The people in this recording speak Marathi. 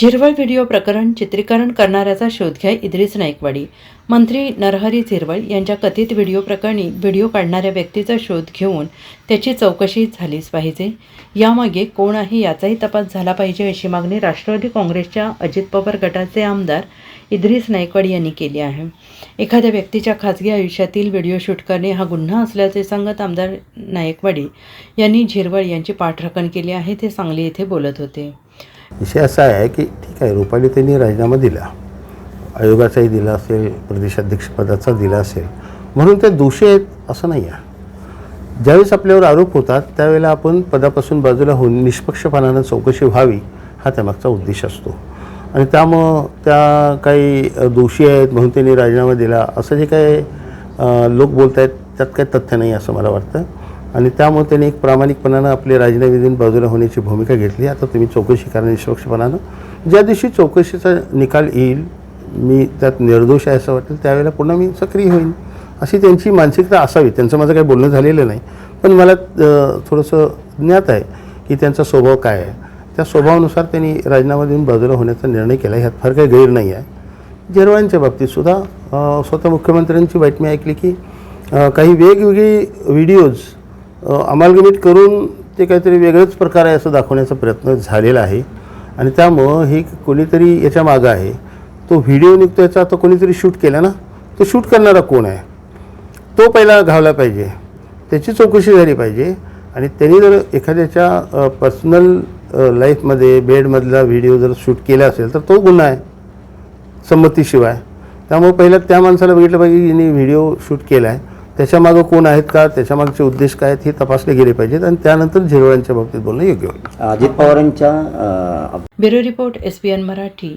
झिरवळ व्हिडिओ प्रकरण चित्रीकरण करणाऱ्याचा शोध घ्या इद्रिस नाईकवाडी। मंत्री नरहरी झिरवळ यांच्या कथित व्हिडिओ प्रकरणी व्हिडिओ काढणाऱ्या व्यक्तीचा शोध घेऊन त्याची चौकशी झालीच पाहिजे। यामागे कोण आहे याचाही तपास झाला पाहिजे अशी मागणी राष्ट्रवादी काँग्रेसच्या अजित पवार गटाचे आमदार इद्रिस नाईकवाडी यांनी केली आहे। एखाद्या व्यक्तीच्या खासगी आयुष्यातील व्हिडिओ शूट करणे हा गुन्हा असल्याचे सांगत आमदार नाईकवाडी यांनी झिरवळ यांची पाठराखण केली आहे। ते सांगली येथे बोलत होते। विषय असा आहे की ठीक आहे, रुपाली त्यांनी राजीनामा दिला, आयोगाचाही दिला असेल, प्रदेशाध्यक्षपदाचा दिला असेल, म्हणून ते दोषी आहेत असं नाही आहे। ज्यावेळेस आपल्यावर आरोप होतात त्यावेळेला आपण पदापासून बाजूला होऊन निष्पक्षपणानं चौकशी व्हावी हा त्यामागचा उद्देश असतो। आणि त्यामुळं त्या काही दोषी आहेत म्हणून त्यांनी राजीनामा दिला असं जे काही लोक बोलत आहेत त्यात काही तथ्य नाही असं मला वाटतं। आणि त्यामुळे त्यांनी एक प्रामाणिकपणानं आपले राजीनामे देऊन बाजूला होण्याची भूमिका घेतली। आता तुम्ही चौकशी करा निष्पक्षपणानं, ज्या दिवशी चौकशीचा निकाल येईल मी त्यात निर्दोष आहे असं वाटेल त्यावेळेला पुन्हा मी सक्रिय होईन अशी त्यांची मानसिकता असावी। त्यांचं माझं काही बोलणं झालेलं नाही, पण मला थोडंसं ज्ञात आहे की त्यांचा स्वभाव काय आहे। त्या स्वभावानुसार त्यांनी राजीनामा देऊन बाजूला होण्याचा निर्णय केला, ह्यात फार काही गैर नाही आहे। झिरवळांच्या बाबतीतसुद्धा स्वतः मुख्यमंत्र्यांची बातमी ऐकली की काही वेगवेगळी व्हिडिओज अमालगमेट करून ते काहीतरी वेगळंच प्रकार आहे असं दाखवण्याचा प्रयत्न झालेला आहे। आणि त्यामुळं हे कोणीतरी याच्या मागं आहे। तो व्हिडिओ निघतो याचा आता कोणीतरी शूट केला ना, तो शूट करणारा कोण आहे तो पहिला घावला पाहिजे, त्याची चौकशी झाली पाहिजे। आणि त्यांनी जर एखाद्याच्या पर्सनल लाईफमध्ये बेडमधला व्हिडिओ जर शूट केला असेल तर तो गुन्हा आहे संमतीशिवाय। त्यामुळे पहिला त्या माणसाला बघितलं पाहिजे यांनी व्हिडिओ शूट केला आहे, त्याच्यामागं कोण आहेत का, त्याच्यामागचे उद्देश काय आहेत हे तपासले गेले पाहिजेत आणि त्यानंतर झिरवळांच्या बाबतीत बोलणं योग्य होईल। अजित पवारांच्या ब्युरो रिपोर्ट SBN मराठी।